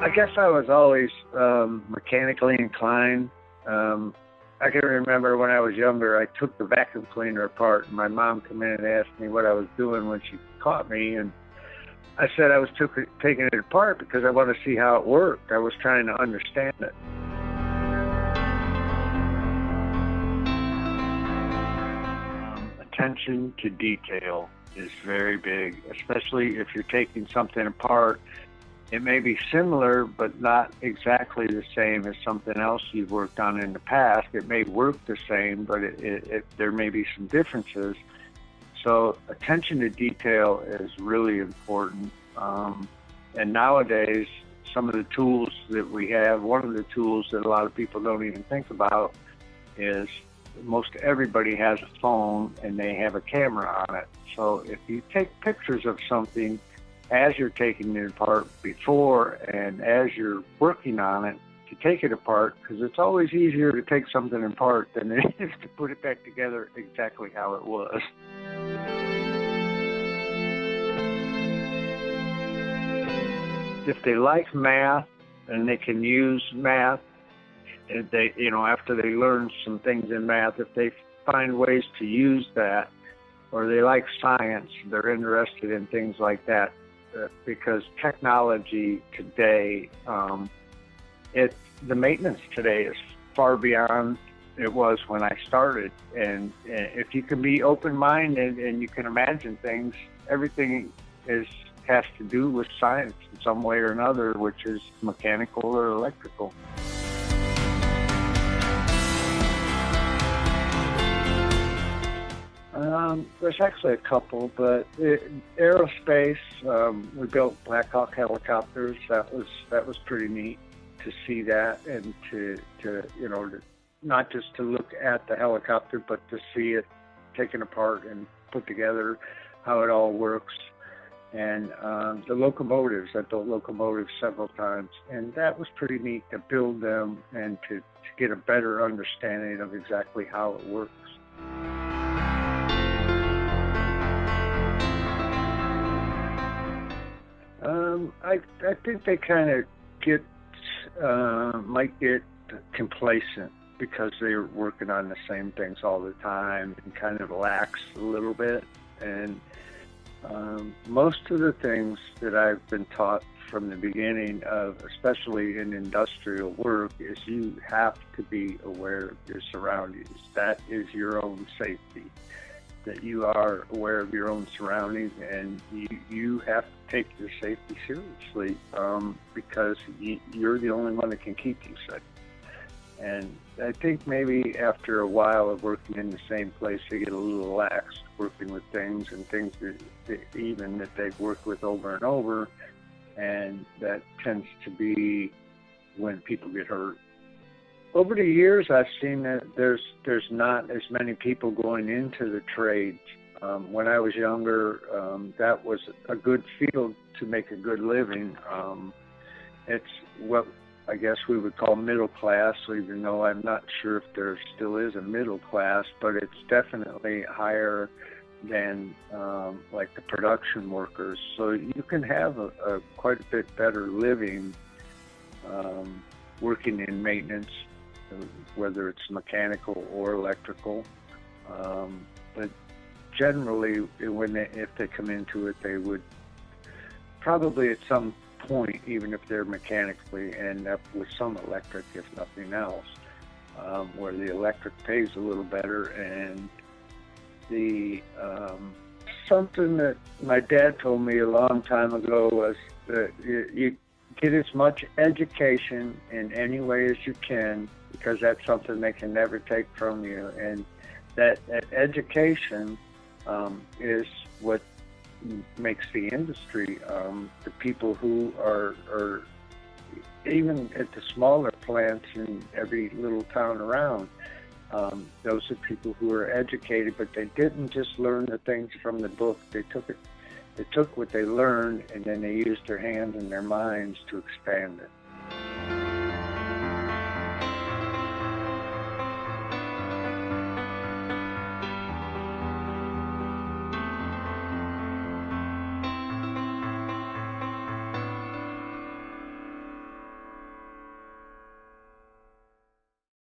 I guess I was always mechanically inclined. I can remember when I was younger, I took the vacuum cleaner apart, and my mom came in and asked me what I was doing when she caught me, and I said I was taking it apart because I wanted to see how it worked. I was trying to understand it. Attention to detail is very big, especially if you're taking something apart. It may be similar, but not exactly the same as something else you've worked on in the past. It may work the same, but there may be some differences. So attention to detail is really important. And nowadays, some of the tools that we have, one of the tools that a lot of people don't even think about is most everybody has a phone and they have a camera on it. So if you take pictures of something as you're taking it apart before and as you're working on it to take it apart, because it's always easier to take something apart than it is to put it back together exactly how it was. If they like math and they can use math, if they, after they learn some things in math, if they find ways to use that, or they like science, they're interested in things like that, because technology today, the maintenance today is far beyond it was when I started. And if you can be open-minded and you can imagine things, everything has to do with science in some way or another, which is mechanical or electrical. There's actually a couple, but Aerospace, we built Black Hawk helicopters. That was pretty neat to see that, and to not just to look at the helicopter, but to see it taken apart and put together, how it all works. And the locomotives, I built locomotives several times, and that was pretty neat to build them and to get a better understanding of exactly how it works. I think they kind of might get complacent because they're working on the same things all the time and kind of lax a little bit. And most of the things that I've been taught from the beginning of, especially in industrial work, is you have to be aware of your surroundings. That is your own safety, that you are aware of your own surroundings, and you have to take your safety seriously, because you're the only one that can keep you safe. And I think maybe after a while of working in the same place, they get a little lax working with things that they've worked with over and over, and that tends to be when people get hurt. Over the years, I've seen that there's not as many people going into the trades. When I was younger, that was a good field to make a good living. It's what I guess we would call middle class, even though I'm not sure if there still is a middle class, but it's definitely higher than like the production workers. So you can have a quite a bit better living working in maintenance, whether it's mechanical or electrical. But generally, if they come into it, they would probably at some point, even if they're mechanically, end up with some electric, if nothing else, where the electric pays a little better. And something that my dad told me a long time ago was that you get as much education in any way as you can, because that's something they can never take from you. And that education is what makes the industry. The people who are even at the smaller plants in every little town around, those are people who are educated, but they didn't just learn the things from the book. They took what they learned, and then they used their hands and their minds to expand it.